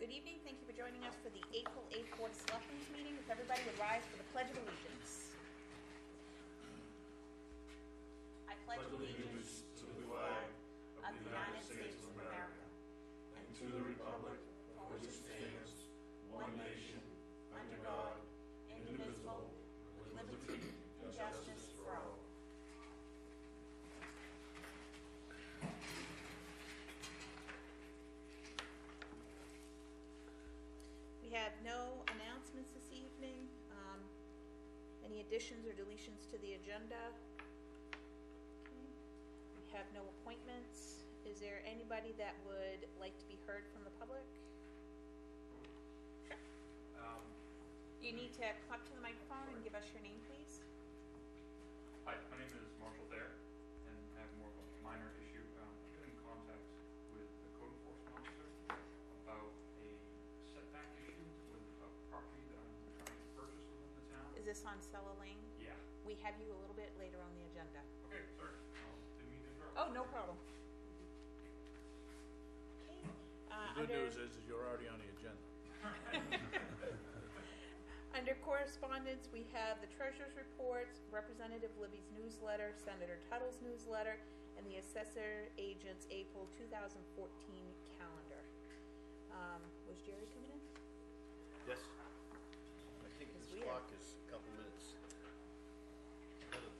Good evening. Thank you for joining us for the April 8th Board of Selectmen's meeting. If everybody would rise for the Pledge of Allegiance. I pledge allegiance to the flag of the United States of America and to the republic for which it stands, one nation, under God, indivisible, with liberty and justice for all. We have no announcements this evening. Any additions or deletions to the agenda? Okay. We have no appointments. Is there anybody that would like to be heard from the public? Sure. You need to come up to the microphone and give us your name, please. Hi, my name is Marshall Thayer, and I have more of a minor issue. I've been in contact with the code enforcement officer about a setback issue with a property that I'm trying to purchase within the town. Is this on Cella Lane? Yeah. We have you a little bit later on the agenda. Okay, sorry. Didn't mean to interrupt. Oh, no problem. Okay. The good news is you're already on the agenda. Under correspondence, we have the treasurer's reports, Representative Libby's newsletter, Senator Tuttle's newsletter, and the assessor agent's April 2014 calendar. Was Jerry coming in? Yes. I think this clock is a couple minutes ahead of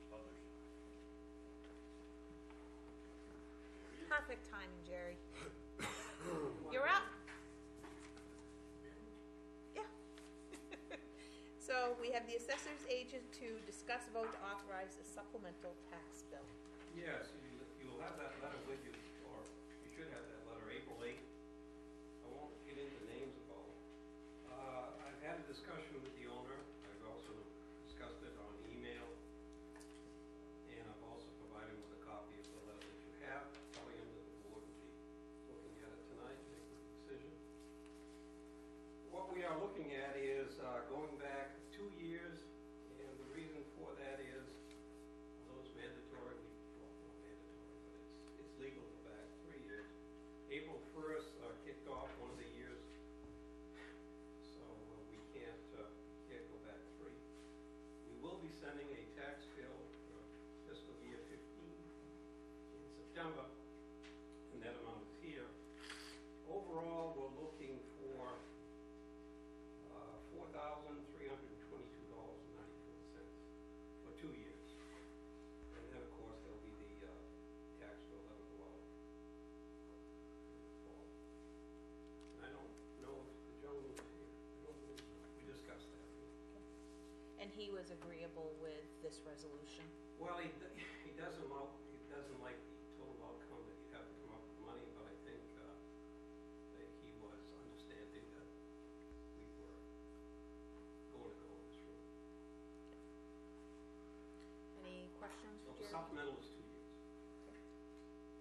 others. Perfect timing, Jerry. You're up. Yeah. So we have the assessor's agent to discuss vote to authorize a supplemental tax bill. Yes, you will have that letter with you, or you should have that letter, April 8th. I won't get into names of all. I've had a discussion with the owner. I've also discussed it on email. And I've also provided him with a copy of the letter that you have, telling him that the board will be looking at it tonight and make a decision. What we are looking at is going back 2 years, and the reason for that is those mandatory, well, not mandatory, but it's legal to go back 3 years. April 1st kicked off one of the years, so we can't go back 3. We will be sending a tax bill for fiscal year 15 in September, and that amount is here. Overall, we're looking for $4,322.94 for 2 years. And then, of course, there'll be the tax bill that will go out in the fall. And I don't know if the gentleman was here. I don't believe so. We discussed that. And he was agreeable with this resolution. Well, he doesn't like the total outcome that you have to come up with money, but I think that he was understanding that we were going to go this route. Any questions So for the Jerry? supplemental is 2 years.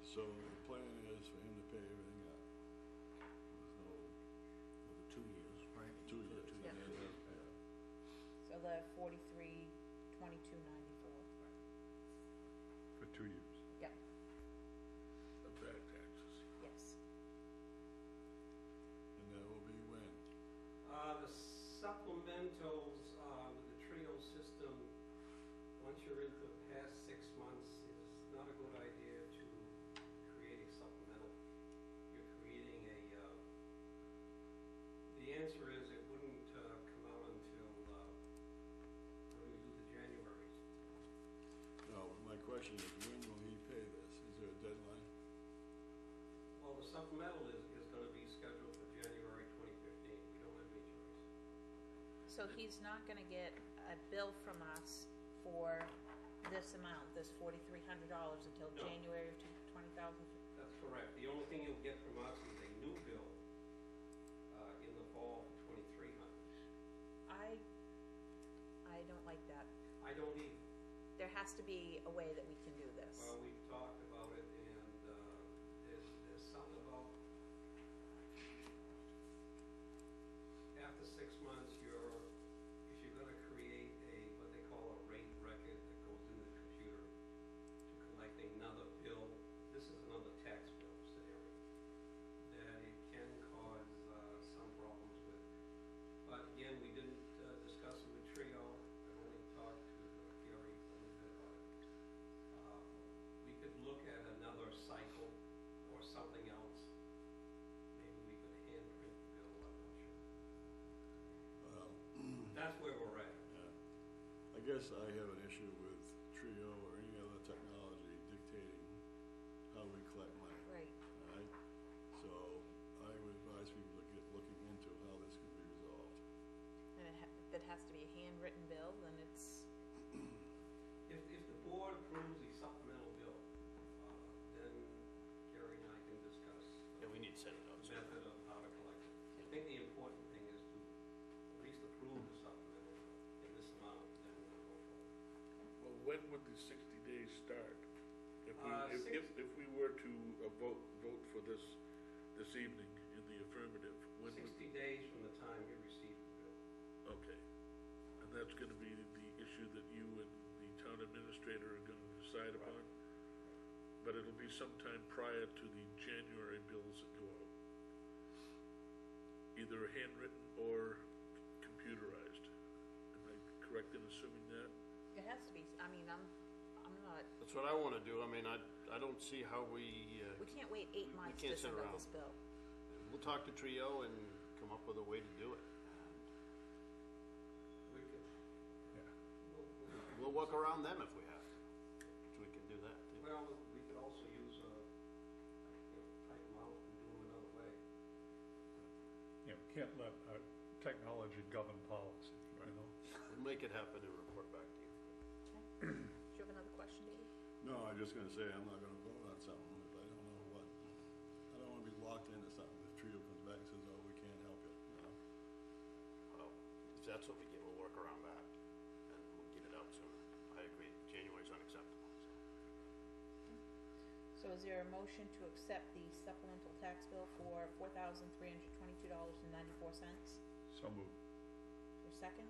So the plan is for him to pay everything up. There's no, for 2 years, right? 2 years. 2 Yeah. years. So the 4322.94. For 2 years. Yep. Of back taxes. Yes. And that will be when? The supplementals with the trio system, once you're into the past 6 months, it's not a good idea to create a supplemental. You're creating a, the answer is it wouldn't come out until, when we do the Januaries. No, my question is, when will he pay this? Is there a deadline? Well, the supplemental is going to be scheduled for January 2015. We don't have any choice. So he's not going to get a bill from us for this amount, this $4,300, until No. January of 20,000. That's correct. The only thing you'll get from us is a new bill in the fall for $2,300. I don't like that. I don't either. There has to be a way that we can do this. Well, we've talked about it, and there's something about after 6 months, if you're going to create what they call a rate record that goes in the computer to collect another bill. This is another tax bill scenario. That it can guess I have an issue with Trio or any other technology dictating how we collect money. Right. All right? So I would advise people to get looking into how this can be resolved. And if it has to be a handwritten bill, then it's, If the board approves the supplemental bill, then Gary and I can discuss Yeah, we need to set it up. the method of how to collect it. I think the important thing is to at least approve the supplemental bill in this amount, then we'll go forward. Well, when would the 60 days start? If we were to vote for this evening in the affirmative, when would? 60 days from the time you receive the bill. Okay. And that's gonna be the issue that you and the town administrator are gonna decide upon? But it'll be sometime prior to the January bills that go out. Either handwritten or computerized. Am I correct in assuming that? it has to be, I mean, I'm not, That's what I wanna do. I mean, I don't see how we can't wait 8 months to can't sit send out around. this bill. we'll talk to Trio and come up with a way to do it. We could, We'll work around them if we have to. So we can do that too. well, we could also use type them out and do them another way. You know, can't let technology govern policy, you know? We'll make it happen and report back to you. Okay. Do you have another question, David? No, I'm just gonna say I'm not gonna vote on something if I don't know what. I don't wanna be locked into something. If Trio comes back and says, oh, we can't help you, you know? Well, if that's what we get, we'll work around that and we'll get it out sooner. I agree. January's unacceptable. So is there a motion to accept the supplemental tax bill for $4,322.94? So moved. For a second?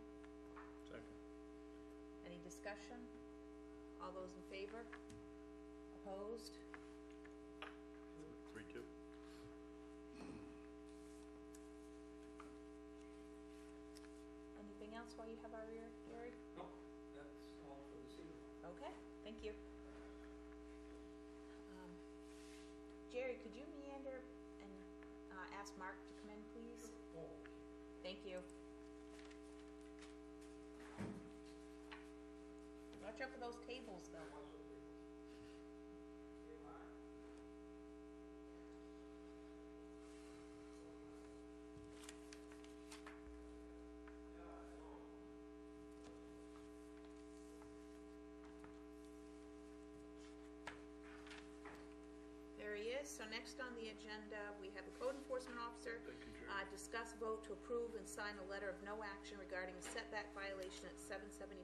Second. Any discussion? All those in favor? Opposed? 3-2. Anything else while you have our ear, Gary? No, that's all for this evening. Okay, thank you. Jerry, could you meander and ask Mark to come in, please? Oh, Thank you. Watch out for those tables, though. There he is. So next on the agenda, we have the code enforcement officer. Thank you, Chair. Discuss, vote to approve and sign a letter of no action regarding a setback violation at 775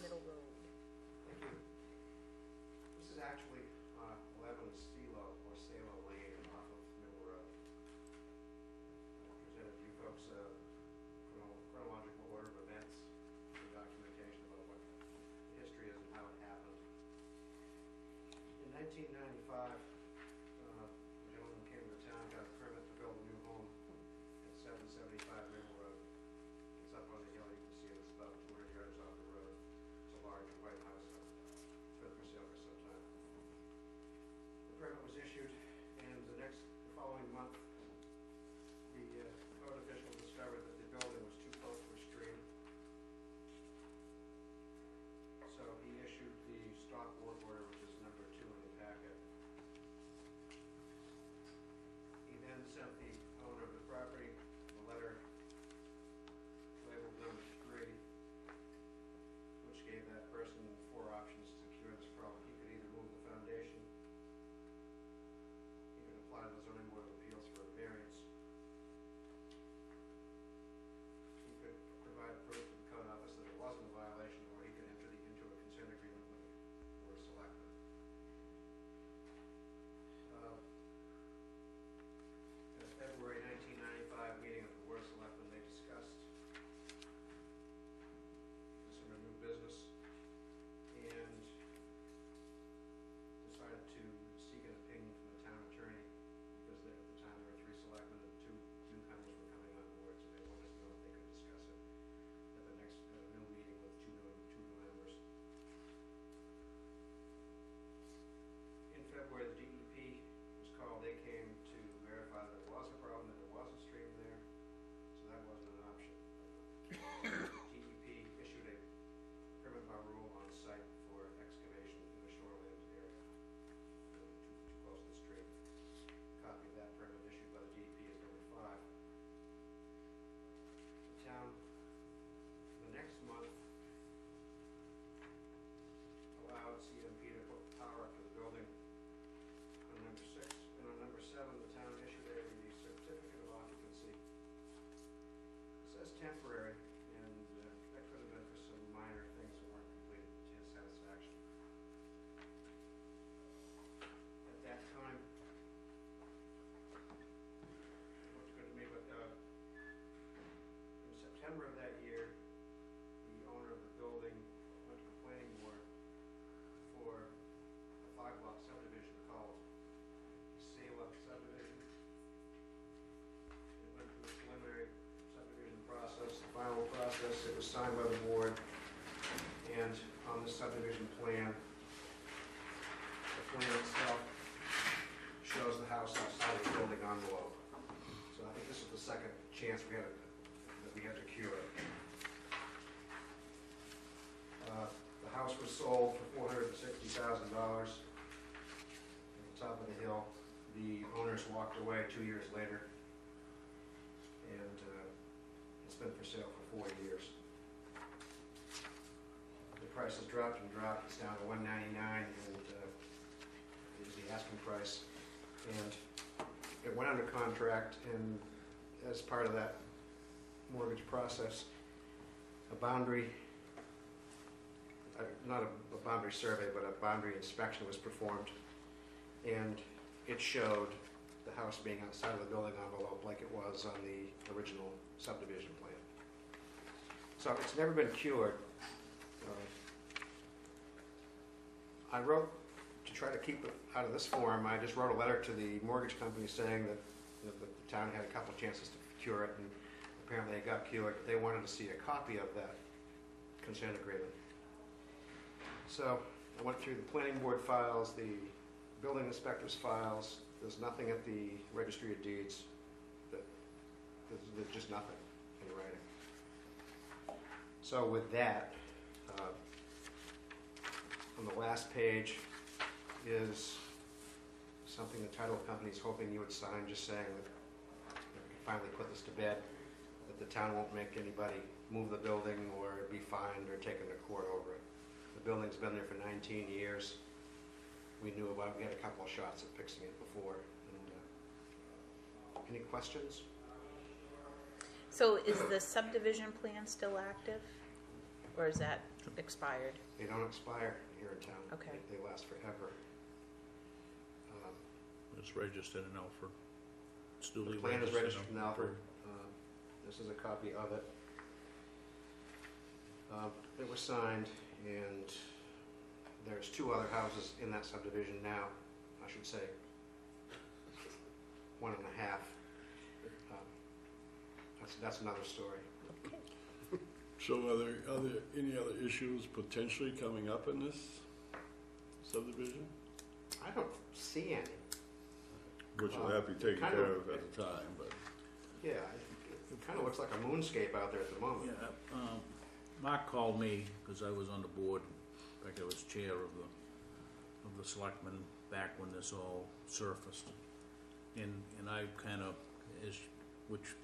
Middle Road. Thank you. This is actually 11 Stilo or Salo Lane off of Middle Road. I presented to you folks chronological order of events, and documentation about what the history is and how it happened. In 1995, a gentleman came to town, got a permit to build a new home at 775 Middle Road. It's up on the hill, you can see it, it's about 200 yards off the road. It's a large white house, been for sale for some time. The permit was issued, and the following month, the code official discovered that the building was too close to a stream. So he issued the stop work order, which is number 2 in the packet, process. It was signed by the board, and on the subdivision plan, the plan itself shows the house outside of the building envelope. So I think this is the second chance that we had to cure it. The house was sold for $460,000 at the top of the hill. The owners walked away 2 years later, and it's been for sale for 4 years. The price has dropped and dropped. It's down to $199, and is the asking price. And it went under contract, and as part of that mortgage process, a boundary, not a boundary survey, but a boundary inspection was performed, and it showed the house being outside of the building envelope like it was on the original subdivision plan. So it's never been cured. I wrote, to try to keep it out of this form, I just wrote a letter to the mortgage company saying that the town had a couple of chances to cure it, and apparently it got cured. They wanted to see a copy of that consent agreement. So I went through the planning board files, the building inspector's files. There's nothing at the registry of deeds. There's just nothing in writing. So with that, on the last page is something the title company is hoping you would sign, just saying that we can finally put this to bed, that the town won't make anybody move the building or be fined or taken to court over it. The building's been there for 19 years. We knew about, we had a couple of shots at fixing it before. Any questions? So is the subdivision plan still active, or is that expired? They don't expire here in town. Okay. They last forever. It's registered in Alfred. It's duly The plan is registered in Alfred. Alfred. This is a copy of it. It was signed, and there's 2 other houses in that subdivision now, I should say. 1.5. That's another story. So are there any other issues potentially coming up in this subdivision? I don't see any. Which will have to be taken kind care of- of at the time, but. Yeah, it kind of looks like a moonscape out there at the moment. Yeah, Mark called me, because I was on the board, in fact, I was chair of the selectmen back when this all surfaced. And I kind of, which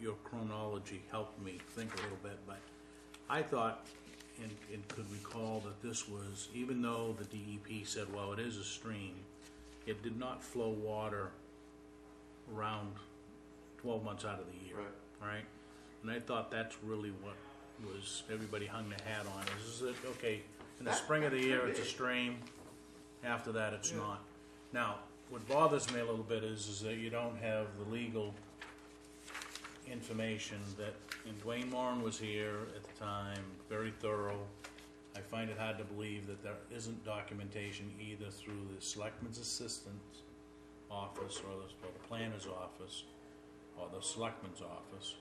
your chronology helped me think a little bit, but I thought and could recall that this was, even though the DEP said, well, it is a stream, it did not flow water around 12 months out of the year. Right? And I thought that's really what was, everybody hung their hat on, is it, okay, in the spring of the year it's a stream, after that it's not. Now, what bothers me a little bit is that you don't have the legal information that, and Dwayne Moran was here at the time, very thorough. I find it hard to believe that there isn't documentation either through the selectman's assistant's office or the planner's office or the selectman's office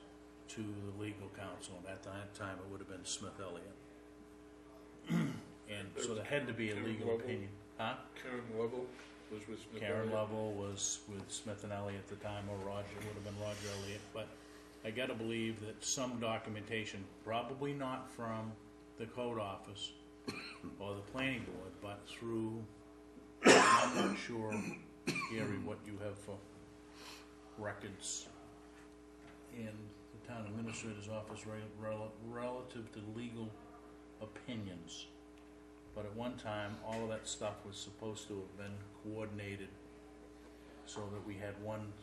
to the legal counsel. And at that time it would have been Smith Elliott. And so there had to be a legal opinion. Huh? Karen Lovell was with Smith Karen Elliott. Lovell was with Smith and Elliott at the time, or Roger, would have been Roger Elliott, but I gotta believe that some documentation, probably not from the code office or the planning board, but through, I'm not sure, Gary, what you have for records in the town administrator's office relative to legal opinions. But at one time, all of that stuff was supposed to have been coordinated so that we had one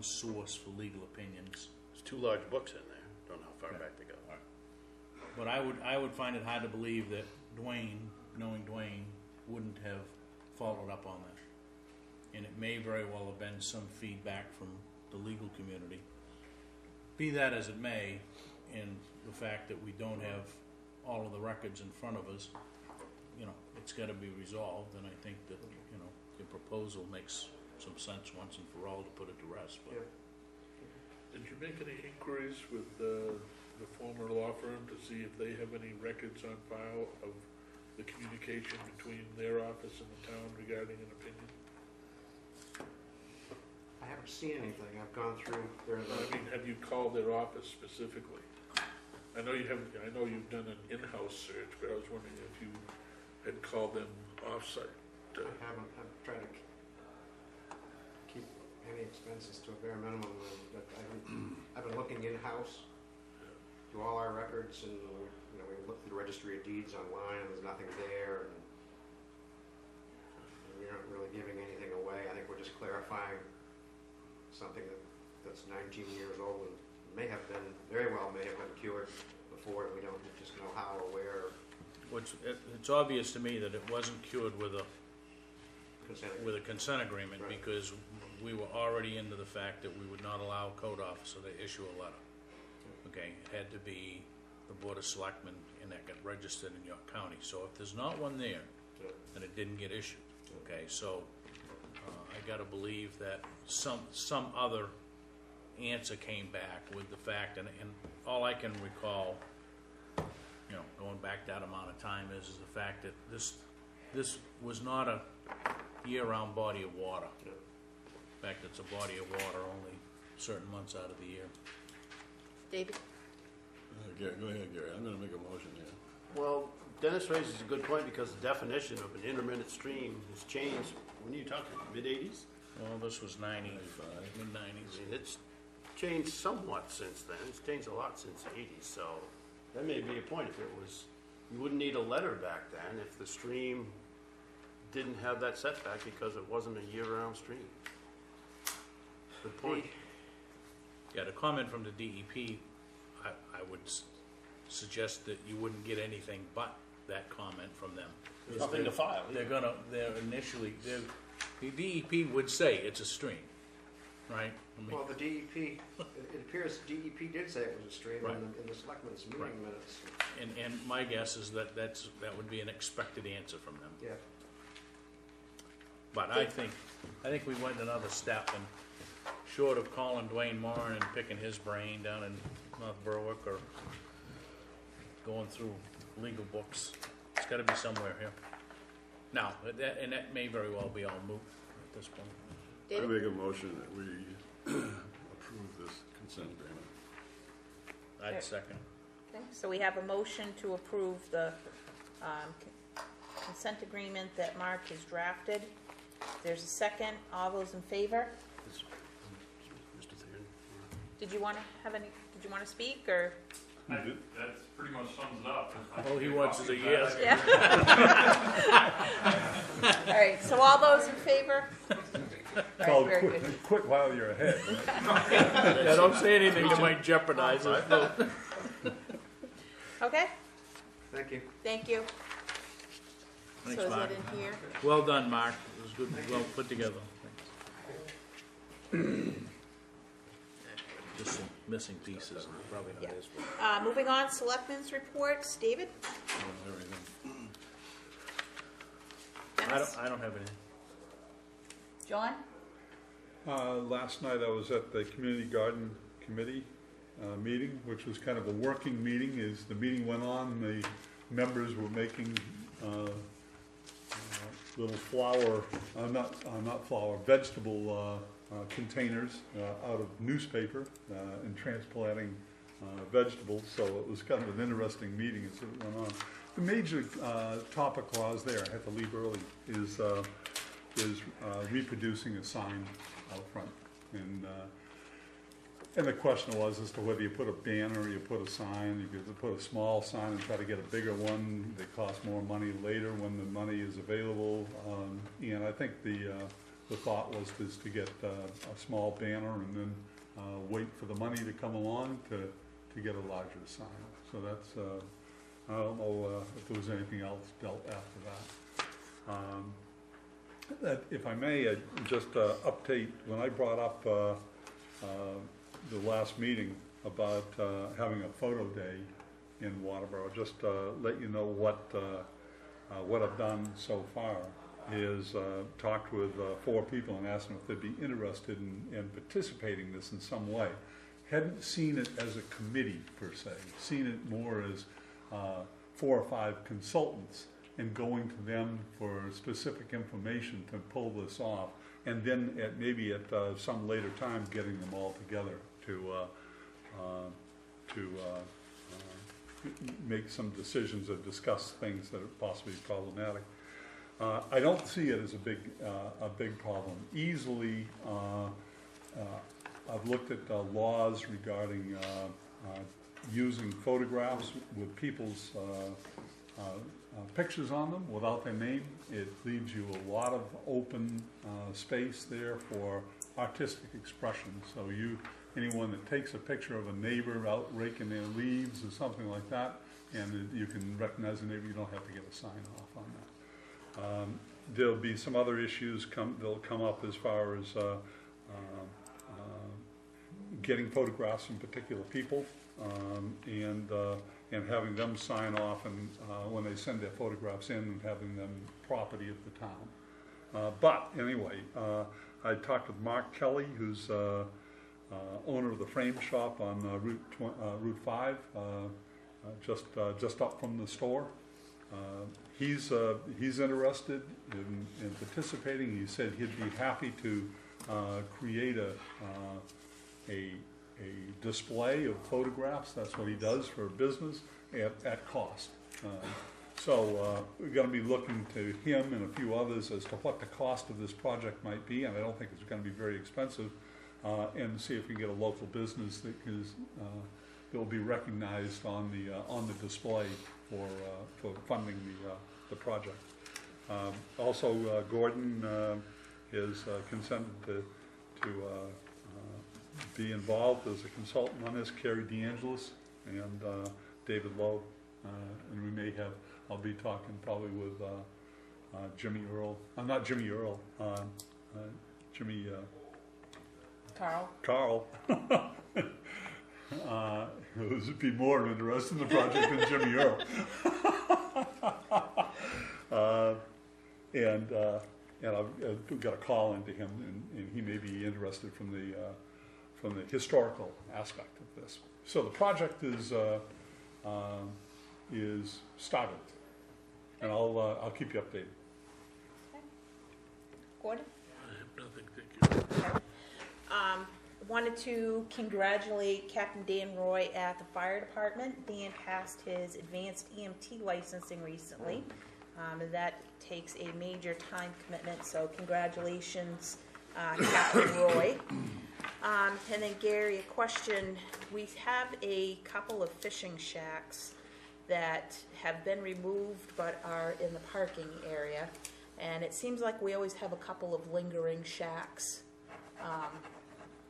source for legal opinions. There's 2 large books in there. Don't know how far back they go. But I would find it hard to believe that Dwayne, knowing Dwayne, wouldn't have followed up on that. And it may very well have been some feedback from the legal community. Be that as it may, and the fact that we don't have all of the records in front of us, you know, it's got to be resolved, and I think that, you know, your proposal makes some sense once and for all to put it to rest. But Yeah. Did you make any inquiries with the former law firm to see if they have any records on file of the communication between their office and the town regarding an opinion? I haven't seen anything. I've gone through their, I mean, have you called their office specifically? I know you haven't, I know you've done an in-house search, but I was wondering if you had called them off-site. I haven't. I've tried to keep any expenses to a bare minimum, but I've been looking in-house through all our records, and we looked through the registry of deeds online, and there's nothing there, and we aren't really giving anything away. I think we're just clarifying something that's 19 years old and very well may have been cured before. We don't just know how or where. It's obvious to me that it wasn't cured with a Consent. consent agreement, Right. because we were already into the fact that we would not allow a code officer to issue a letter. Okay, it had to be the Board of Selectmen, and that got registered in York County. So if there's not one there, Yeah. then it didn't get issued. Okay, so I gotta believe that some other answer came back with the fact, and all I can recall, going back that amount of time is the fact that this was not a year-round body of water. Yeah. In fact, it's a body of water only certain months out of the year. David? Gary, go ahead, Gary. I'm gonna make a motion here. Well, Dennis raises a good point, because the definition of an intermittent stream has changed. When are you talking, mid-80s? Well, this was 90, 95. I mid-90s. mean, it's changed somewhat since then. It's changed a lot since the 80s, so that may be a point. If it was, you wouldn't need a letter back then if the stream didn't have that setback because it wasn't a year-round stream. Good point. Yeah, the comment from the DEP, I would suggest that you wouldn't get anything but that comment from them. There's nothing to file. The DEP would say it's a stream, right? I mean, Well, the DEP, it appears DEP did say it was a stream Right. in the selectmen's meeting Right. minutes. and my guess is that that would be an expected answer from them. Yeah. But I think we went another step, and short of calling Dwayne Moran and picking his brain down in North Berwick or going through legal books, it's gotta be somewhere here. Now, that may very well be all moot at this point. I David? make a motion that we approve this consent agreement. I'd second. Okay, so we have a motion to approve the consent agreement that Mark has drafted. There's a second. All those in favor? Mr. Theron. Did you want to speak, or? That's pretty much sums it up. All he wants is a yes. Yeah. All right, so all those in favor? All Call right, very good. quit while you're ahead. Yeah, don't say anything that might jeopardize his vote. Okay, Thank you. thank you. Thanks, So is Mark. that in here? Well done, Mark. It was good, well put together. Just some missing pieces, probably not Yeah. his fault. Moving on, selectmen's reports. David? Everything. Dennis? I don't have anything. John? Last night I was at the Community Garden Committee meeting, which was kind of a working meeting. As the meeting went on, the members were making little vegetable containers out of newspaper and transplanting vegetables. So it was kind of an interesting meeting as it went on. The major topic while I was there, I had to leave early, is reproducing a sign out front. And the question was as to whether you put a banner or you put a sign. You could put a small sign and try to get a bigger one that costs more money later when the money is available. And I think the thought was to get a small banner and then wait for the money to come along to get a larger sign. So that's, I don't know if there was anything else dealt after that. If I may, just update, when I brought up the last meeting about having a photo day in Waterboro, just let you know what I've done so far is talked with 4 people and asked them if they'd be interested in participating in this in some way. hadn't seen it as a committee per se, seen it more as 4 or 5 consultants and going to them for specific information to pull this off, and then maybe at some later time getting them all together to make some decisions or discuss things that are possibly problematic. I don't see it as a big problem. Easily, I've looked at laws regarding using photographs with people's pictures on them without their name. It leaves you a lot of open space there for artistic expression. So anyone that takes a picture of a neighbor out raking their leaves or something like that, and you can recognize the neighbor, you don't have to get a sign off on that. There'll be some other issues that'll come up as far as getting photographs from particular people, and having them sign off, and when they send their photographs in, and having them property of the town. But anyway, I talked with Mark Kelly, who's owner of the frame shop on Route 5, just up from the store. He's interested in participating. He said he'd be happy to create a display of photographs. That's what he does for a business at cost. So we're going to be looking to him and a few others as to what the cost of this project might be, and I don't think it's going to be very expensive, and see if we can get a local business that will be recognized on the display for funding the project. Also, Gordon is consented to be involved as a consultant on this. Carrie DeAngelis and David Lowe, and we may have. I'll be talking probably with Jimmy Earl. Not Jimmy Earl. Jimmy. Carl. Who'd be more interested in the project than Jimmy Earl. And I've got a call into him, and he may be interested from the historical aspect of this. So the project is started, and I'll keep you updated. Okay. Gordon? I have nothing, thank you. Okay. Wanted to congratulate Captain Dan Roy at the fire department. Dan passed his advanced EMT licensing recently. That takes a major time commitment, so congratulations, Captain Roy. And then Gary, a question. We have a couple of fishing shacks that have been removed but are in the parking area. And it seems like we always have a couple of lingering shacks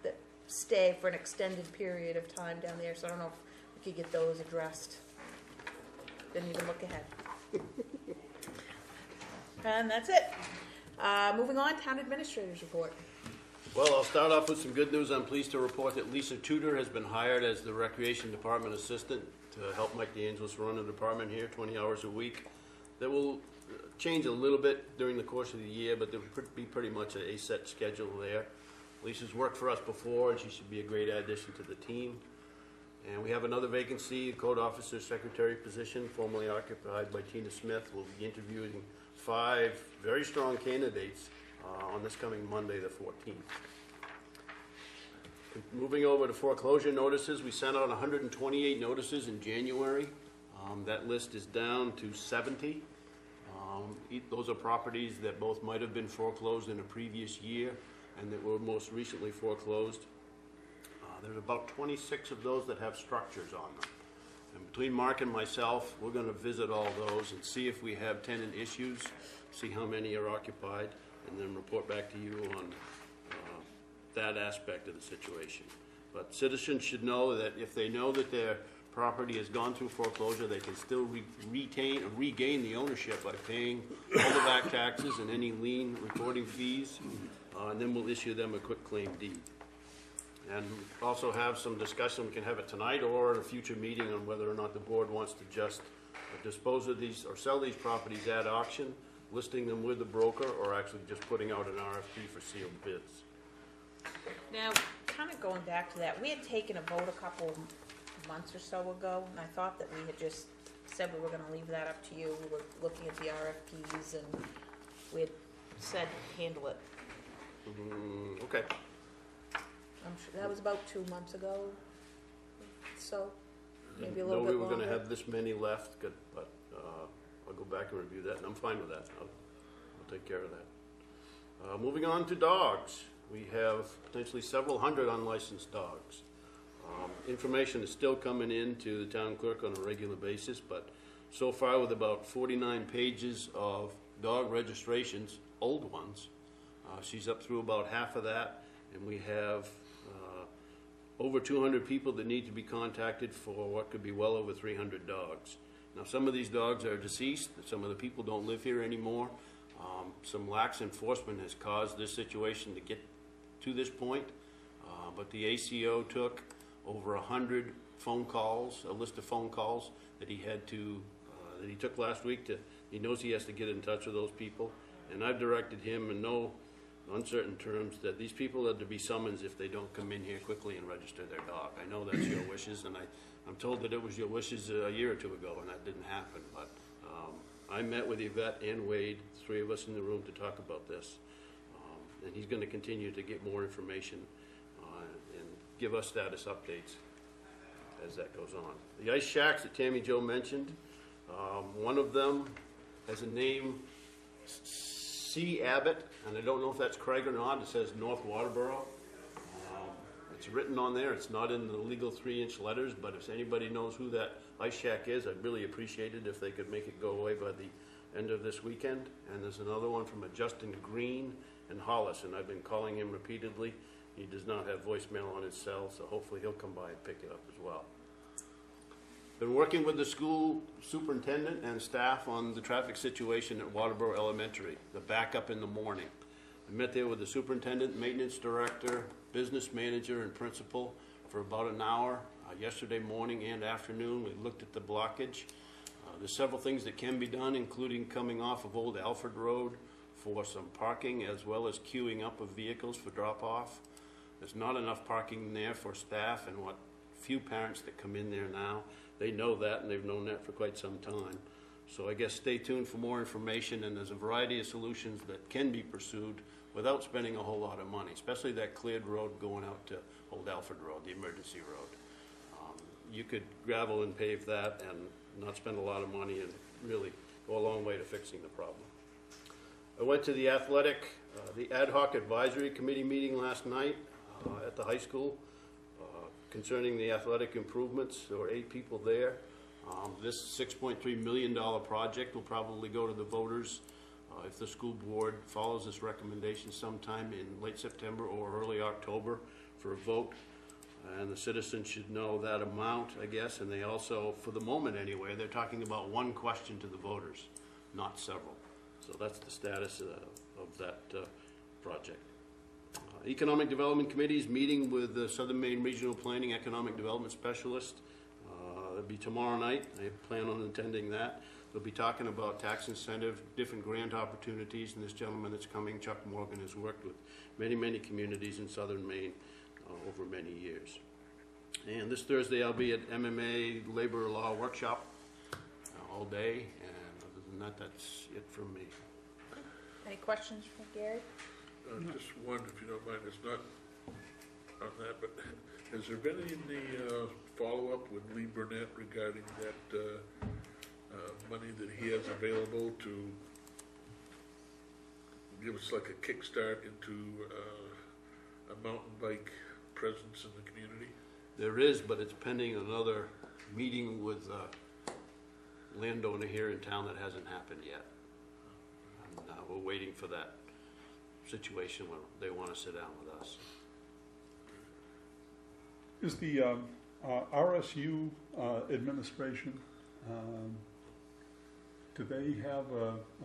that stay for an extended period of time down there. So I don't know if we could get those addressed. Didn't even look ahead. And that's it. Moving on, Town Administrator's Report. Well, I'll start off with some good news. I'm pleased to report that Lisa Tudor has been hired as the Recreation Department Assistant to help Mike DeAngelis run the department here, 20 hours a week. That will change a little bit during the course of the year, but there will be pretty much a set schedule there. Lisa's worked for us before, and she should be a great addition to the team. And we have another vacancy, the Code Officer Secretary position, formerly occupied by Tina Smith. We'll be interviewing 5 very strong candidates on this coming Monday, the 14th. Moving over to foreclosure notices, we sent out 128 notices in January. That list is down to 70. Those are properties that both might have been foreclosed in a previous year and that were most recently foreclosed. There's about 26 of those that have structures on them. And between Mark and myself, we're going to visit all those and see if we have tenant issues, see how many are occupied, and then report back to you on that aspect of the situation. But citizens should know that if they know that their property has gone through foreclosure, they can still regain the ownership by paying all the back taxes and any lien recording fees, and then we'll issue them a quitclaim deed. And also have some discussion, we can have it tonight or at a future meeting, on whether or not the board wants to just dispose of these or sell these properties at auction, listing them with the broker, or actually just putting out an RFP for sealed bids. Now, kind of going back to that, we had taken a vote a couple months or so ago, and I thought that we had just said we were gonna leave that up to you. We were looking at the RFPs, and we had said, handle it. Okay. I'm sure, that was about 2 months ago, so, maybe a little No, bit we were longer. gonna have this many left, but I'll go back and review that, and I'm fine with that. I'll take care of that. Moving on to dogs. We have potentially several hundred unlicensed dogs. Information is still coming in to the town clerk on a regular basis, but so far with about 49 pages of dog registrations, old ones, she's up through about half of that, and we have over 200 people that need to be contacted for what could be well over 300 dogs. Now, some of these dogs are deceased, some of the people don't live here anymore. Some lax enforcement has caused this situation to get to this point, but the ACO took over 100 phone calls, a list of phone calls that he had to, that he took last week to, he knows he has to get in touch with those people, and I've directed him in no uncertain terms that these people are to be summoned if they don't come in here quickly and register their dog. I know that's your wishes, and I'm told that it was your wishes a year or two ago, and that didn't happen, but I met with Yvette and Wade, three of us in the room, to talk about this, and he's gonna continue to get more information and give us status updates as that goes on. The ice shacks that Tammy Jo mentioned, one of them has a name, C. Abbott, and I don't know if that's Craig or not. It says North Waterboro. It's written on there. It's not in the legal 3-inch letters, but if anybody knows who that ice shack is, I'd really appreciate it if they could make it go away by the end of this weekend. And there's another one from a Justin Green in Hollis, and I've been calling him repeatedly. He does not have voicemail on his cell, so hopefully he'll come by and pick it up as well. Been working with the school superintendent and staff on the traffic situation at Waterboro Elementary, the backup in the morning. I met there with the superintendent, maintenance director, business manager, and principal for about an hour yesterday morning and afternoon. We looked at the blockage. There's several things that can be done, including coming off of Old Alfred Road for some parking, as well as queuing up of vehicles for drop-off. There's not enough parking there for staff, and what few parents that come in there now, they know that, and they've known that for quite some time. So I guess stay tuned for more information, and there's a variety of solutions that can be pursued without spending a whole lot of money, especially that cleared road going out to Old Alfred Road, the emergency road. You could gravel and pave that and not spend a lot of money and really go a long way to fixing the problem. I went to the the ad hoc advisory committee meeting last night at the high school concerning the athletic improvements. There were 8 people there. This $6.3 million project will probably go to the voters if the school board follows this recommendation sometime in late September or early October for a vote. And the citizens should know that amount, I guess, and they also, for the moment anyway, they're talking about one question to the voters, not several. So that's the status of that project. Economic Development Committee is meeting with the Southern Maine Regional Planning Economic Development Specialist. It'll be tomorrow night. I plan on attending that. They'll be talking about tax incentive, different grant opportunities, and this gentleman that's coming, Chuck Morgan, has worked with many, many communities in Southern Maine over many years. And this Thursday I'll be at MMA Labor Law Workshop all day, and other than that, that's it from me. Any questions for Gary? Just one, if you don't mind, it's not on that, but has there been any follow-up with Lee Burnett regarding that money that he has available to give us like a kickstart into a mountain bike presence in the community? There is, but it's pending another meeting with a landowner here in town that hasn't happened yet. And we're waiting for that situation where they want to sit down with us. Is the RSU administration, do they have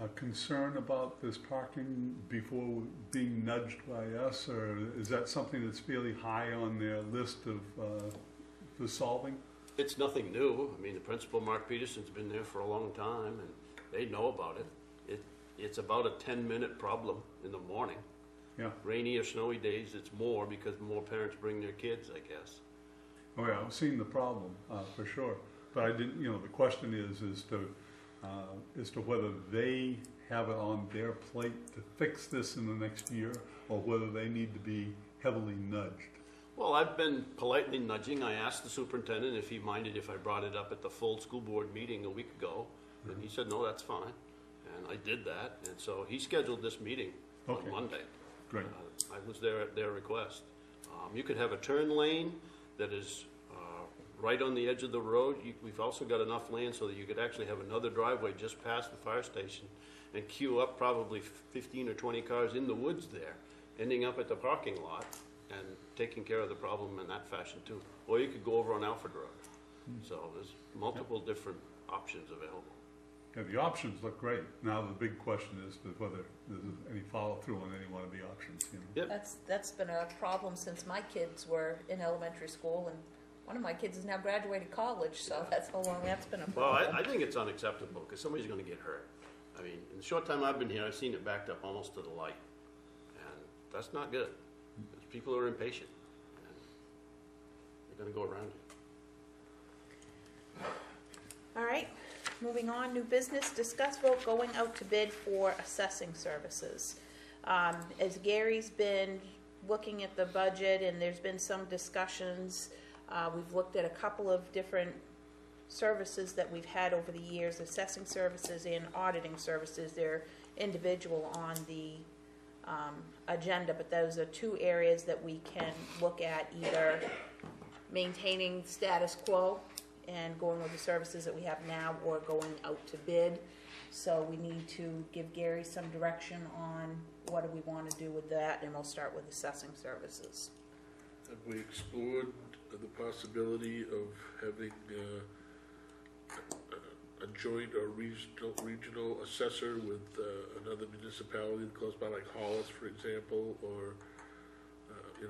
a concern about this parking before being nudged by us, or is that something that's fairly high on their list of for solving? It's nothing new. I mean, the principal, Mark Peterson's been there for a long time, and they know about it. It's about a 10-minute problem in the morning. Yeah. Rainy or snowy days, it's more because more parents bring their kids, I guess. Oh, yeah, I've seen the problem, for sure. But I didn't, the question is to whether they have it on their plate to fix this in the next year, or whether they need to be heavily nudged. Well, I've been politely nudging. I asked the superintendent if he minded if I brought it up at the full school board meeting a week ago, and he said, no, that's fine. And I did that, and so he scheduled this meeting on Okay. Monday. Great. I was there at their request. You could have a turn lane that is right on the edge of the road. We've also got enough land so that you could actually have another driveway just past the fire station and queue up probably 15 or 20 cars in the woods there, ending up at the parking lot and taking care of the problem in that fashion too. Or you could go over on Alfred Road. So there's multiple different options available. Yeah, the options look great. Now the big question is whether there's any follow-through on any one of the options, Yep. That's been a problem since my kids were in elementary school, and one of my kids has now graduated college, so that's how long that's been a Well, problem. I think it's unacceptable because somebody's going to get hurt. I mean, in the short time I've been here, I've seen it backed up almost to the light. And that's not good. Because people are impatient. And they're going to go around it. All right, moving on, new business, discuss vote going out to bid for assessing services. As Gary's been looking at the budget and there's been some discussions, we've looked at a couple of different services that we've had over the years, assessing services and auditing services. They're individual on the agenda, but those are two areas that we can look at, either maintaining status quo and going with the services that we have now, or going out to bid. So we need to give Gary some direction on what do we want to do with that, and we'll start with assessing services. Have we explored the possibility of having a joint or regional assessor with another municipality close by, like Hollis, for example, or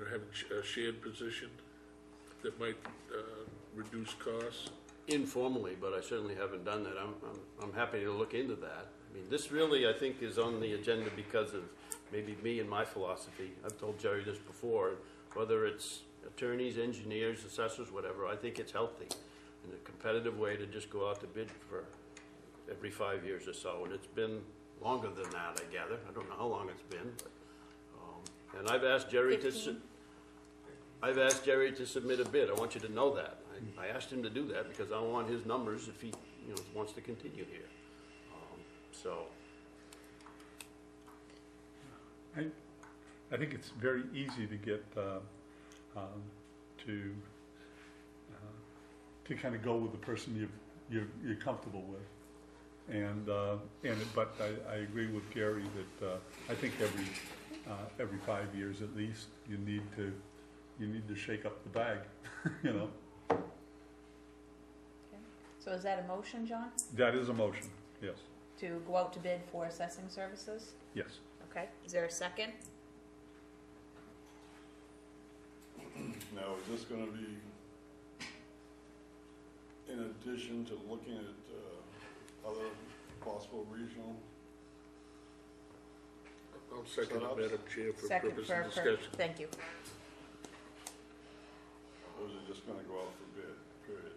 having a shared position that might reduce costs? Informally, but I certainly haven't done that. I'm happy to look into that. I mean, this really, I think, is on the agenda because of maybe me and my philosophy. I've told Jerry this before, whether it's attorneys, engineers, assessors, whatever, I think it's healthy and a competitive way to just go out to bid for every 5 years or so. And it's been longer than that, I gather. I don't know how long it's been. But, and I've asked Jerry 15. I've asked Jerry to submit a bid. I want you to know that. I asked him to do that because I want his numbers if he wants to continue here. I think it's very easy to get to kind of go with the person you're comfortable with, but I agree with Gary that I think every 5 years at least you need to shake up the bag, Okay. So is that a motion, John, That is a motion, yes, to go out to bid for assessing services? yes. Okay, is there a second? Now, is this gonna be in addition to looking at other possible regional? I'll second it, Setups? Madam Chair, for Second purpose for, of discussion. thank you. Or is it just gonna go out for bid, period?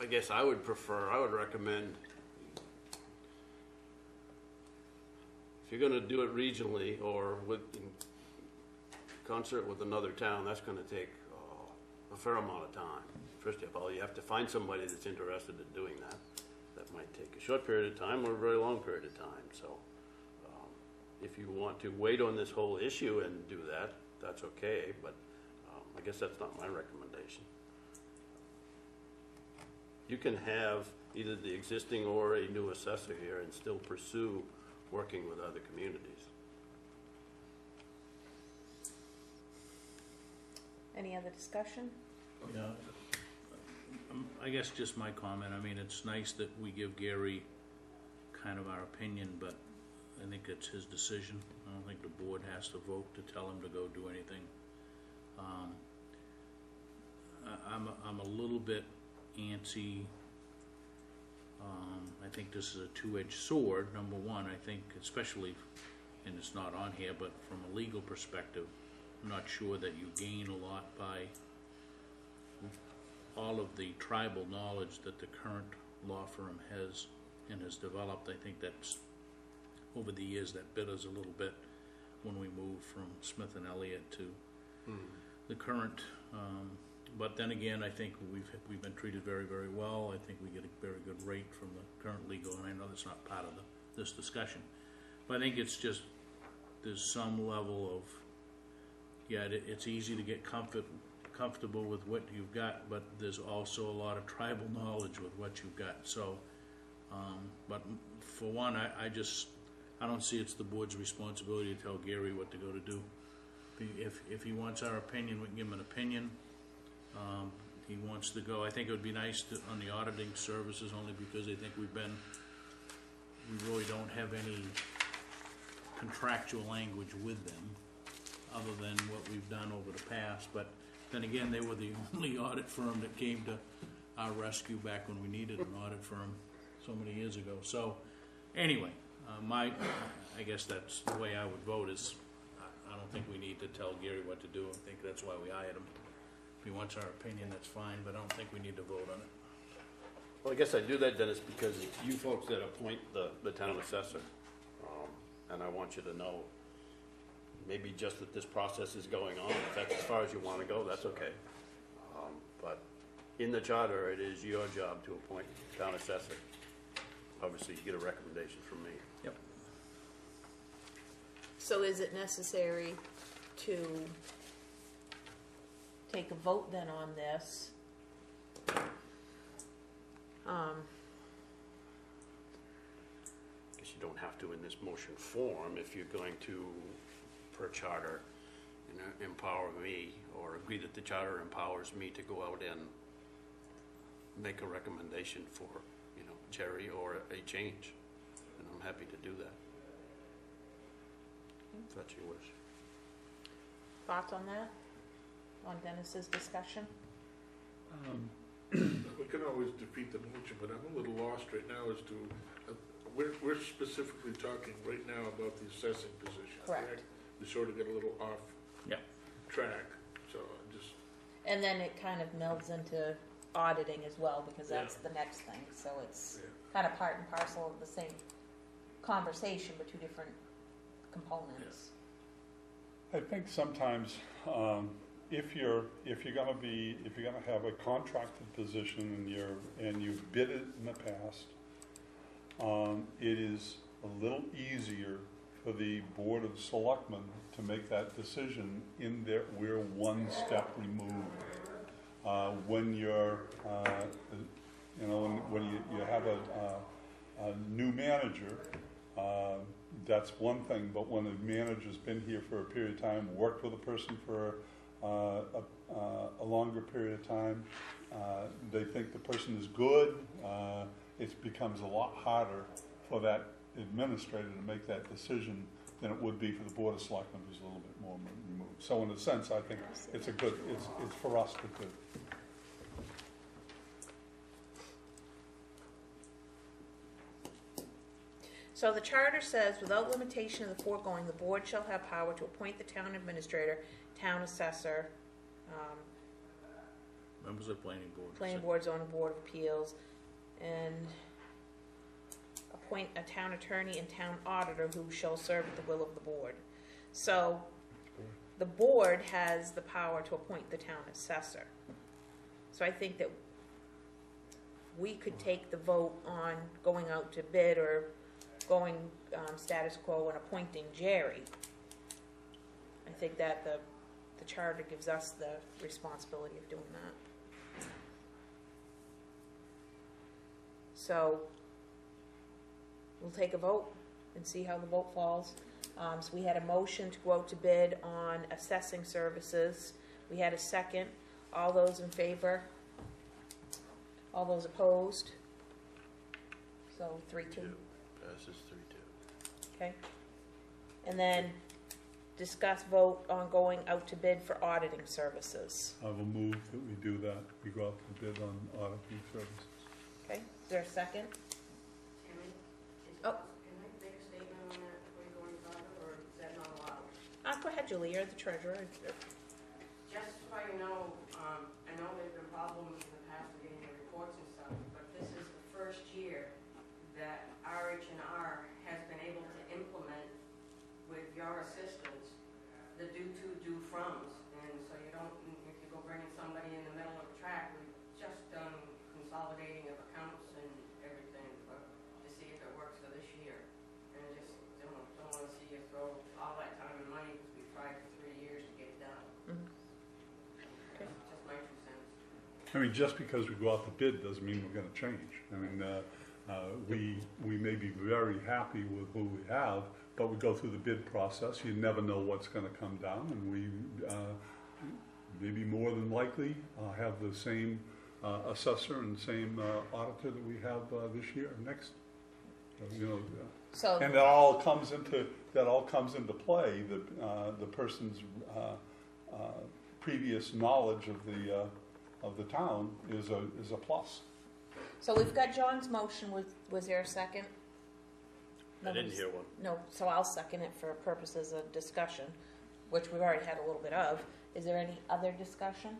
I guess I would recommend, if you're gonna do it regionally or in concert with another town, that's gonna take a fair amount of time. First of all, you have to find somebody that's interested in doing that. That might take a short period of time or a very long period of time. So if you want to wait on this whole issue and do that, that's okay, but I guess that's not my recommendation. You can have either the existing or a new assessor here and still pursue working with other communities. Any other discussion? Yeah, I guess just my comment, I mean, it's nice that we give Gary kind of our opinion, but I think it's his decision. I don't think the board has to vote to tell him to go do anything. I'm a little bit antsy. I think this is a two-edged sword. Number one, I think especially and it's not on here, but from a legal perspective, I'm not sure that you gain a lot by all of the tribal knowledge that the current law firm has and has developed. I think that's, over the years, that bit us a little bit when we moved from Smith and Elliott to the current, but then again, I think we've been treated very, very well. I think we get a very good rate from the current legal, and I know that's not part of this discussion. But I think it's just, there's some level of, yeah, it's easy to get comfortable with what you've got, but there's also a lot of tribal knowledge with what you've got. So, but for one, I don't see it's the board's responsibility to tell Gary what to go to do. If he wants our opinion, we can give him an opinion. He wants to go, I think it would be nice to, on the auditing services, only because I think we really don't have any contractual language with them, other than what we've done over the past. But then again, they were the only audit firm that came to our rescue back when we needed an audit firm so many years ago. So anyway, I guess that's the way I would vote is, I don't think we need to tell Gary what to do. I think that's why we hired him. If he wants our opinion, that's fine, but I don't think we need to vote on it. Well, I guess I do that, Dennis, because it's you folks that appoint the town assessor. And I want you to know, maybe just that this process is going on. If that's as far as you want to go, that's okay. But in the charter, it is your job to appoint town assessor. Obviously, you get a recommendation from me. Yep. So is it necessary to take a vote then on this? Guess you don't have to in this motion form if you're going to, per charter, empower me, or agree that the charter empowers me to go out and make a recommendation for, Jerry, or a change. And I'm happy to do that. If that's your wish. Thoughts on that? On Dennis's discussion? We can always defeat the motion, but I'm a little lost right now as to, we're specifically talking right now about the assessing position. Correct. We sort of get a little off track, so I'm just. And then it kind of melds into auditing as well, because that's the next thing. So it's kind of part and parcel of the same conversation, but two different components. I think sometimes, if you're gonna have a contracted position and you've bid it in the past, it is a little easier for the Board of Selectmen to make that decision in there. We're one step removed. When you're, when you have a new manager, that's one thing, but when a manager's been here for a period of time, worked with a person for a longer period of time, they think the person is good, it becomes a lot harder for that administrator to make that decision than it would be for the Board of Selectmen, who's a little bit more removed. So in a sense, I think it's for us to do. So the charter says, without limitation of the foregoing, the board shall have power to appoint the town administrator, town assessor, Members of planning board. planning board, zoning board of appeals, and appoint a town attorney and town auditor who shall serve at the will of the board. So the board has the power to appoint the town assessor. So I think that we could take the vote on going out to bid or going status quo and appointing Jerry. I think that the charter gives us the responsibility of doing that. So we'll take a vote and see how the vote falls. So we had a motion to go out to bid on assessing services. We had a second. All those in favor? All those opposed? So 3-2. Passes 3-2. Okay. And then discuss vote on going out to bid for auditing services. I will move that we do that. We go out to bid on auditing services. Okay, is there a second? Can I Oh. make a statement on that before you go any further, or? Julie, you're the treasurer. Just so you know, I know there's been problems in the past with getting the reports and stuff, but this is the first year that RH&R has been able to implement, with your assistance, the do-to-do-froms. And so you don't, if you go bringing somebody in the middle of the track, we've just done consolidating of accounts and everything, but to see if it works for this year. And I just don't want to see you throw all that time and money, because we've tried for 3 years to get it done. Okay. Just my 2 cents. I mean, just because we go out to bid doesn't mean we're gonna change. I mean, we may be very happy with who we have, but we go through the bid process. You never know what's gonna come down, and we, maybe more than likely, have the same assessor and same auditor that we have this year, next, you know. So, And that all comes into play. The person's previous knowledge of the town is a plus. so we've got John's motion. Was there a second? I didn't hear one. No, so I'll second it for purposes of discussion, which we've already had a little bit of. Is there any other discussion?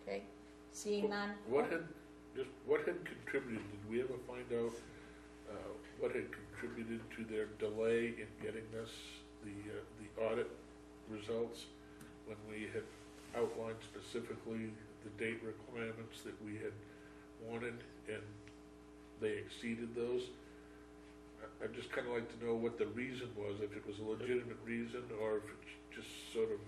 Okay, seeing none? What had contributed, did we ever find out what had contributed to their delay in getting us the audit results, when we had outlined specifically the date requirements that we had wanted and they exceeded those? I'd just kind of like to know what the reason was, if it was a legitimate reason or if it's just sort of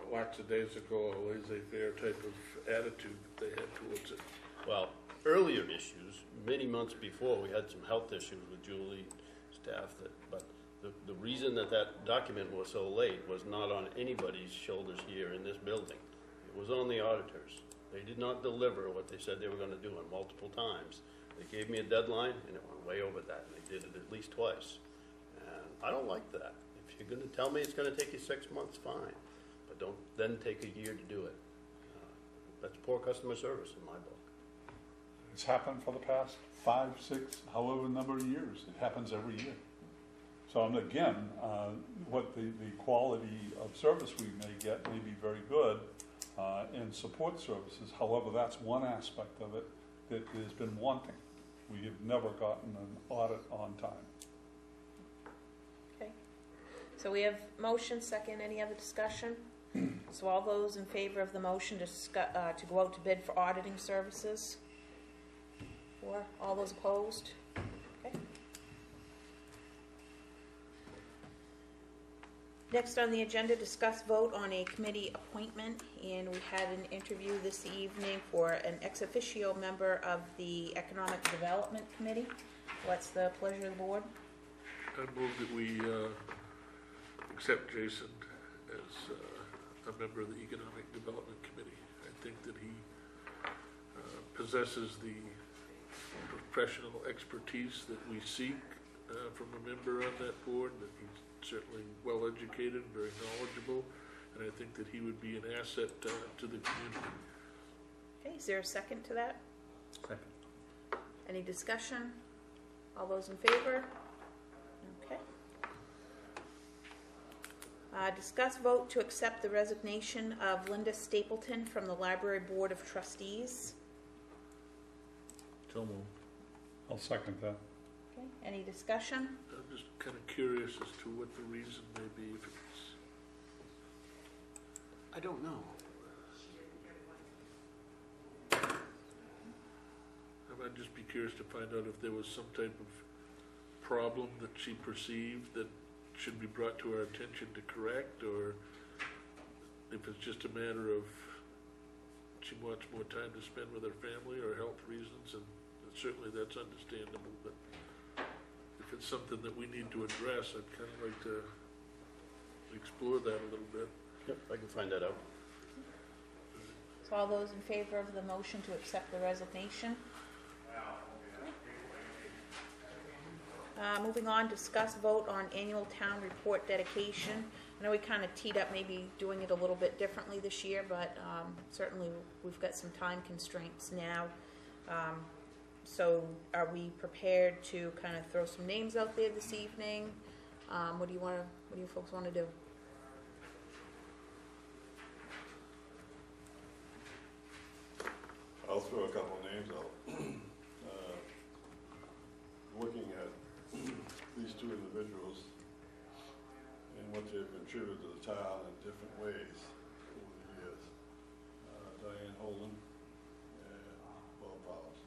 a lackadaisical, laissez-faire type of attitude that they had towards it. Well, earlier issues, many months before, we had some health issues with Julie, staff, but the reason that document was so late was not on anybody's shoulders here in this building. It was on the auditors. They did not deliver what they said they were gonna do, and multiple times. They gave me a deadline, and it went way over that, and they did it at least twice. And I don't like that. If you're gonna tell me it's gonna take you 6 months, fine, but don't then take a year to do it. That's poor customer service in my book. It's happened for the past 5, 6, however number of years. It happens every year. So, and again, what the quality of service we may get may be very good in support services. However, that's one aspect of it that has been wanting. We have never gotten an audit on time. Okay, so we have motion, second, any other discussion? So all those in favor of the motion to go out to bid for auditing services? Or all those opposed? Okay. Next on the agenda, discuss vote on a committee appointment, and we had an interview this evening for an ex officio member of the Economic Development Committee. What's the pleasure of the board? I move that we accept Jason as a member of the Economic Development Committee. I think that he possesses the professional expertise that we seek from a member on that board, that he's certainly well-educated, very knowledgeable, and I think that he would be an asset to the community. Okay, is there a second to that? Second. Any discussion? All those in favor? Okay. Discuss vote to accept the resignation of Linda Stapleton from the Library Board of Trustees. So moved. I'll second that. Okay, any discussion? I'm just kind of curious as to what the reason may be, if it's... I don't know. I'd just be curious to find out if there was some type of problem that she perceived that should be brought to our attention to correct, or if it's just a matter of she wants more time to spend with her family or health reasons, and certainly that's understandable, but if it's something that we need to address, I'd kind of like to explore that a little bit. Yep, I can find that out. So all those in favor of the motion to accept the resignation? Moving on, discuss vote on annual town report dedication. I know we kind of teed up maybe doing it a little bit differently this year, but certainly we've got some time constraints now. So are we prepared to kind of throw some names out there this evening? What do you folks wanna do? I'll throw a couple of names out. Looking at these two individuals and what they've contributed to the town in different ways over the years. Diane Holden and Bob Powers.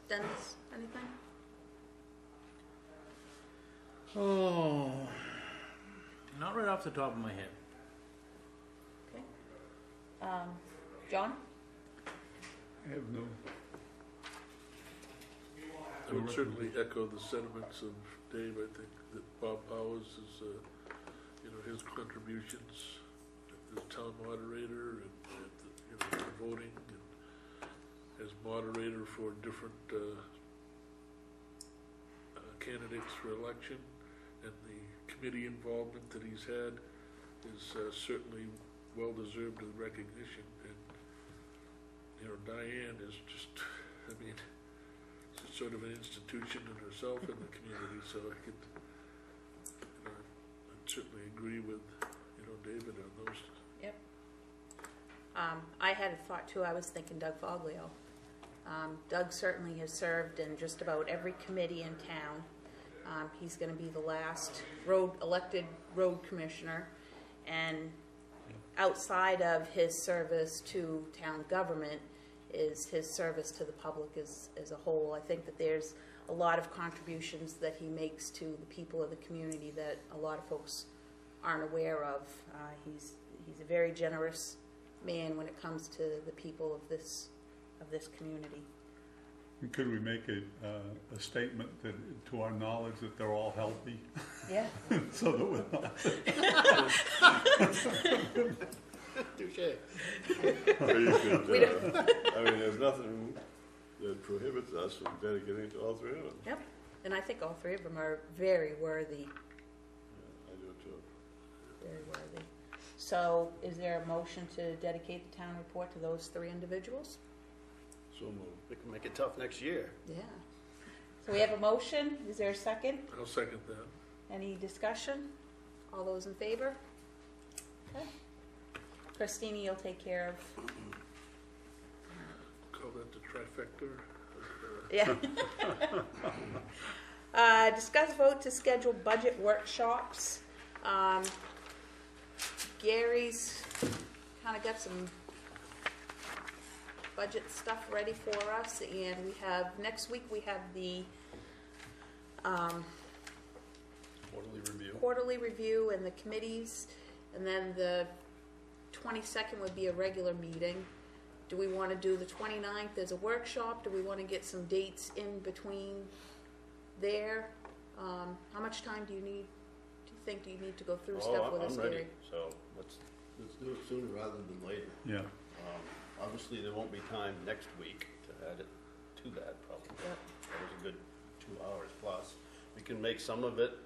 Dennis, anything? Oh, not right off the top of my head. Okay. John? I have no, I would certainly echo the sentiments of Dave. I think that Bob Powers is, his contributions as town moderator and voting and as moderator for different candidates for election, and the committee involvement that he's had is certainly well-deserved of recognition. And, Diane is just, she's sort of an institution in herself in the community, so I could, I'd certainly agree with, David on those. Yep. I had a thought too. I was thinking Doug Foglio. Doug certainly has served in just about every committee in town. He's going to be the last elected road commissioner, and outside of his service to town government is his service to the public as a whole. I think that there's a lot of contributions that he makes to the people of the community that a lot of folks aren't aware of. He's a very generous man when it comes to the people of this community. could we make a statement that, to our knowledge, that they're all healthy? Yeah. So that we're not. Touche. Or you could, there's nothing that prohibits us from dedicating to all three of them. Yep. And I think all three of them are very worthy. Yeah, I do too. Very worthy. So is there a motion to dedicate the town report to those three individuals? So moved. We can make it tough next year. Yeah. So we have a motion. Is there a second? I'll second that. Any discussion? All those in favor? Okay. Christina, you'll take care of. Call that the trifecta. Yeah. Discuss vote to schedule budget workshops. Gary's kind of got some budget stuff ready for us, and we have, next week we have the quarterly review and the committees, and then the 22nd would be a regular meeting. Do we want to do the 29th as a workshop? Do we want to get some dates in between there? How much time do you need? Do you need to go through stuff with us, I'm ready. Gary? So let's do it sooner rather than later. Yeah. Obviously, there won't be time next week to add it to that, probably. Yep. That was a good 2 hours plus. We can make some of it,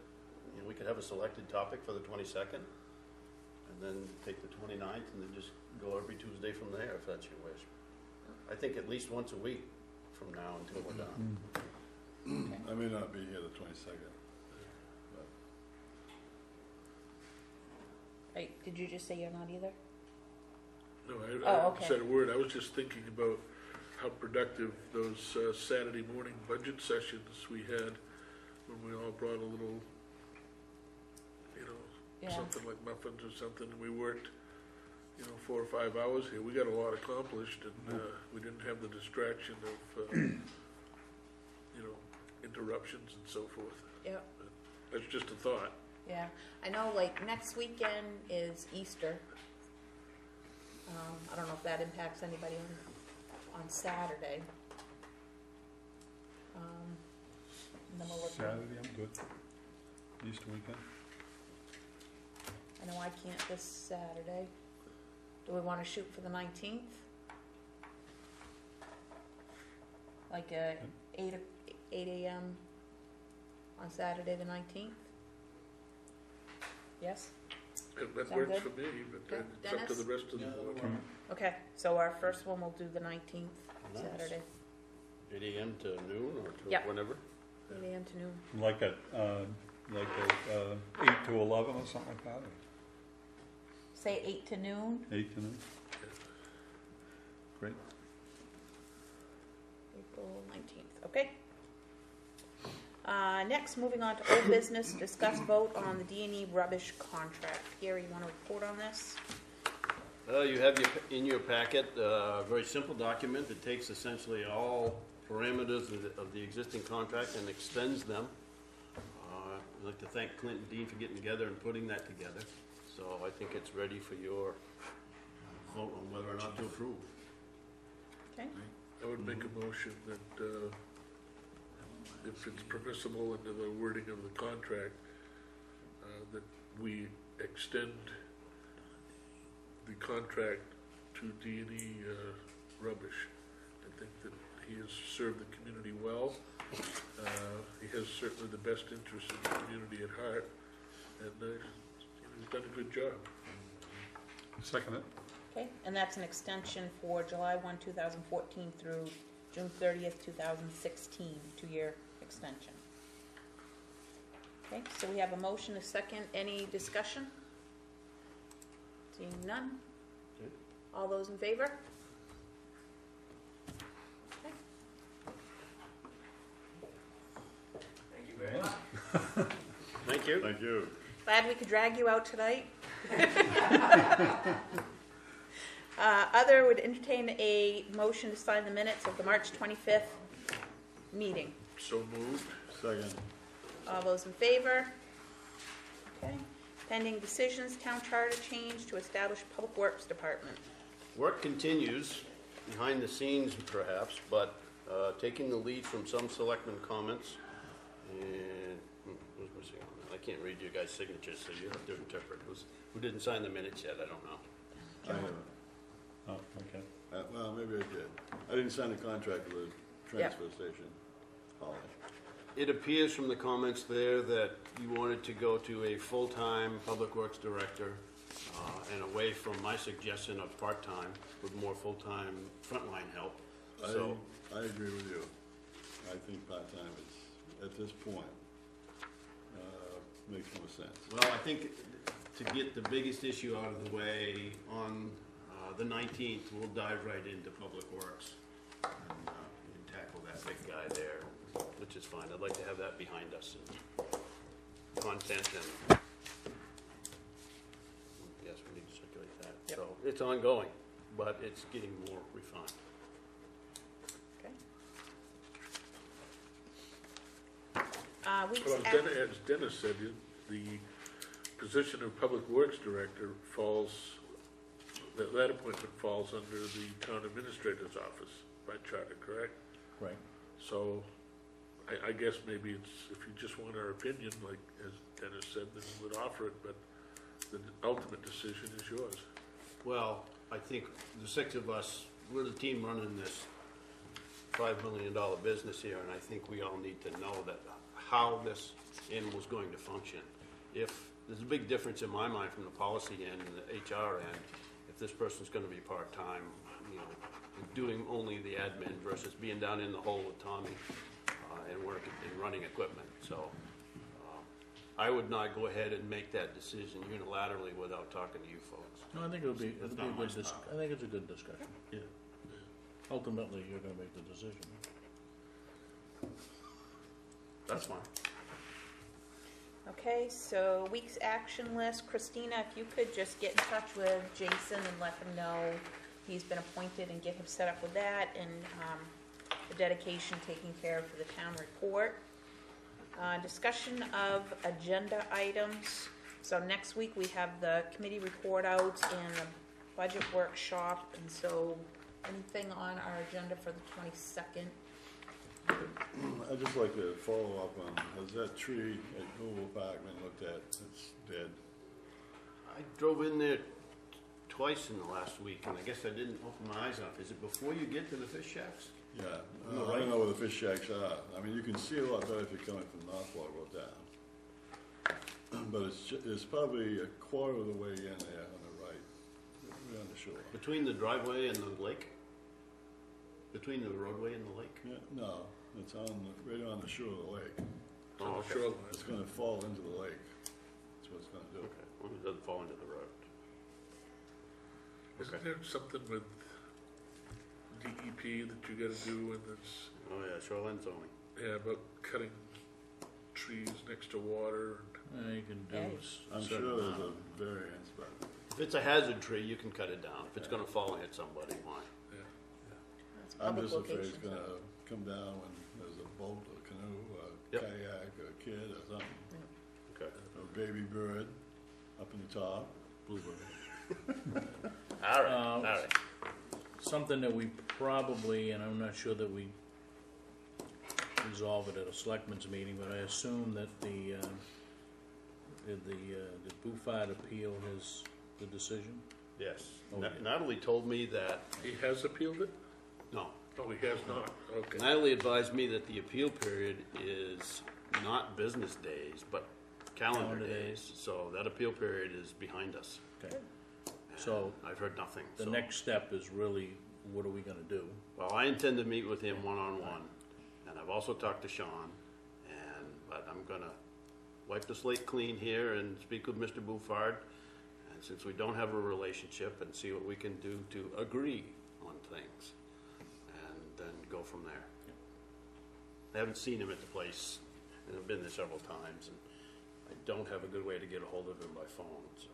we could have a selected topic for the 22nd, and then take the 29th, and then just go every Tuesday from there, if that's your wish. I think at least once a week from now until we're done. I may not be here the 22nd. Hey, did you just say you're not either? No, Oh, I haven't okay. said a word. I was just thinking about how productive those Saturday morning budget sessions we had when we all brought a little, Yeah. something like muffins or something, and we worked, 4 or 5 hours here. We got a lot accomplished, and we didn't have the distraction of, interruptions and so forth. Yep. That's just a thought. Yeah. I know, like, next weekend is Easter. I don't know if that impacts anybody on Saturday. And then we'll look. Saturday, I'm good. Easter weekend. I know I can't this Saturday. Do we want to shoot for the 19th? Like 8 a.m. on Saturday the 19th? Yes? That Sound works good? for me, but Okay. it's up to Dennis? the rest of the board. Okay, so our first one we'll do the 19th, Nice. Saturday. 8 a.m. to noon or to Yep. whenever? 8 a.m. to noon. Like at 8 to 11 or something like that? Say 8 to noon, 8 to noon? Great. April 19th, okay. Next, moving on to old business, discuss vote on the D&E rubbish contract. Gary, you want to report on this? You have in your packet a very simple document that takes essentially all parameters of the existing contract and extends them. I'd like to thank Clint and Dean for getting together and putting that together. So I think it's ready for your vote on whether or not to approve. Okay. I would make a motion that if it's permissible under the wording of the contract, that we extend the contract to D&E Rubbish. I think that he has served the community well. He has certainly the best interest in the community at heart, and he's done a good job. Second it. Okay, and that's an extension for July 1, 2014 through June 30th, 2016, 2-year extension. Okay, so we have a motion, a second. Any discussion? Seeing none? Okay. All those in favor? Okay. Thank you very much. Thank you. Thank you. Glad we could drag you out tonight. Other would entertain a motion to sign the minutes of the March 25th meeting. So moved. Second. All those in favor? Okay. Pending decisions, town charter change to establish Public Works Department. Work continues, behind the scenes perhaps, but taking the lead from some selectmen comments. And who's missing on that? I can't read you guys' signatures, so you have to interpret. Who didn't sign the minutes yet? I don't know. I haven't. Oh, okay. Well, maybe I did. I didn't sign the contract with the transfer station. Holly. It appears from the comments there that you wanted to go to a full-time Public Works Director and away from my suggestion of part-time with more full-time frontline help. So I agree with you. I think part-time is, at this point, makes more sense. well, I think to get the biggest issue out of the way, on the 19th, we'll dive right into Public Works and tackle that big guy there, which is fine. I'd like to have that behind us and content and yes, we need to circulate that. Yep. So it's ongoing, but it's getting more refined. Okay. Well, as Dennis said, the position of Public Works Director falls, that appointment falls under the Town Administrator's office by charter, correct? Right. So I guess maybe it's, if you just want our opinion, like as Dennis said, then we would offer it, but the ultimate decision is yours. Well, I think the six of us, we're the team running this $5 million business here, and I think we all need to know that how this animal's going to function. If there's a big difference in my mind from the policy end and the HR end, if this person's going to be part-time, you know, doing only the admin versus being down in the hole with Tommy and working and running equipment. So I would not go ahead and make that decision unilaterally without talking to you folks. No, I think it would be, That's it'd be a not my good style. I think it's a good discussion. Yeah. Ultimately, you're gonna make the decision. That's fine. Okay, so week's action list. Christina, if you could just get in touch with Jason and let him know he's been appointed and get him set up with that, and the dedication taken care of for the town report. Discussion of agenda items. So next week we have the committee report out and the budget workshop, and so anything on our agenda for the 22nd? I'd just like to follow up on, has that tree at Oval Park been looked at? It's dead. I drove in there twice in the last week, and I guess I didn't open my eyes up. Is it before you get to the fish shacks? Yeah, On the I right? don't know where the fish shacks are. I mean, you can see a lot better if you're coming from North Waterboro down. But it's probably a quarter of the way in there on the right, right on the shore. Between the driveway and the lake? Between the roadway and the lake? Yeah, no, it's right on the shore of the lake. Oh, okay. Shoreline. It's gonna fall into the lake. That's what it's gonna do. Okay, well, it doesn't fall into the road. Isn't there something with DEP that you gotta do when there's, Oh, yeah, shoreline zoning. yeah, about cutting trees next to water? You can do. I'm sure certain there's amount. a variance, but If it's a hazard tree, you can cut it down. If it's gonna fall and hit somebody, why? Yeah. It's a I'm public just afraid it's location, so- gonna come down when there's a boat, a canoe, a Yep. kayak, a kid or something. Okay. A baby bird up in the top. Bluebird. All right, all right. Something that we probably, and I'm not sure that we resolve it at a selectmen's meeting, but I assume that the Buford appeal has the decision? Yes. Oh, yeah. Natalie told me that, He has appealed it? no, Oh, he has not, okay. Natalie advised me that the appeal period is not business days, but calendar Calendar days. So that appeal period is behind us. Okay. And So I've heard nothing. the so- next step is really, what are we gonna do? Well, I intend to meet with him one-on-one, and I've also talked to Sean, but I'm gonna wipe the slate clean here and speak with Mr. Buford, and since we don't have a relationship, and see what we can do to agree on things, and then go from there. I haven't seen him at the place, and I've been there several times, and I don't have a good way to get a hold of him by phone, so.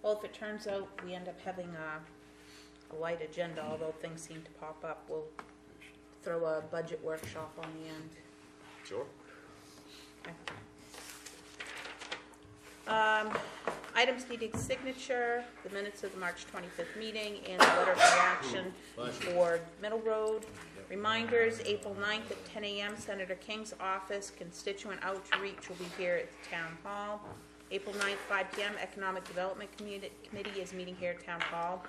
Well, if it turns out we end up having a light agenda, although things seem to pop up, we'll throw a budget workshop on the end. Sure. Items needing signature, the minutes of the March 25th meeting, and the letter of action for Middle Road. Reminders, April 9th at 10 a.m., Senator King's office, constituent outreach will be here at the Town Hall. April 9th, 5 p.m., Economic Development Committee is meeting here at Town Hall.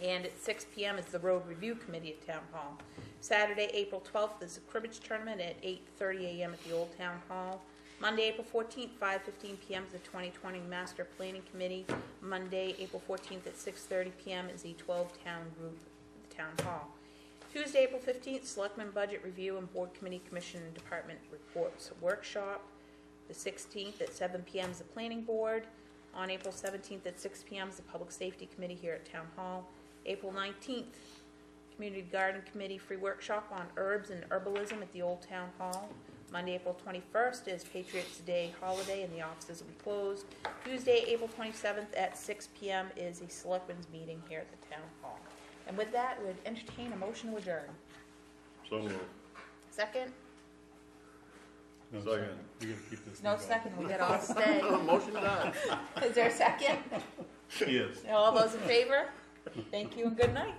And at 6 p.m. is the Road Review Committee at Town Hall. Saturday, April 12th is the cribbage tournament at 8:30 a.m. at the Old Town Hall. Monday, April 14th, 5:15 p.m. is the 2020 Master Planning Committee. Monday, April 14th at 6:30 p.m. is the 12-town group at the Town Hall. Tuesday, April 15th, Selectmen Budget Review and Board Committee Commission and Department Reports Workshop. The 16th at 7 p.m. is the Planning Board. On April 17th at 6 p.m. is the Public Safety Committee here at Town Hall. April 19th, Community Garden Committee free workshop on herbs and herbalism at the Old Town Hall. Monday, April 21st is Patriots' Day holiday and the offices will be closed. Tuesday, April 27th at 6 p.m. is a Selectmen's meeting here at the Town Hall. And with that, we'd entertain a motion to adjourn. So moved. Second? No, Second. We gotta keep this. No thing second, we gotta all stay. Motion done. Is there a second? going. Yes. All those in favor? Thank you and good night.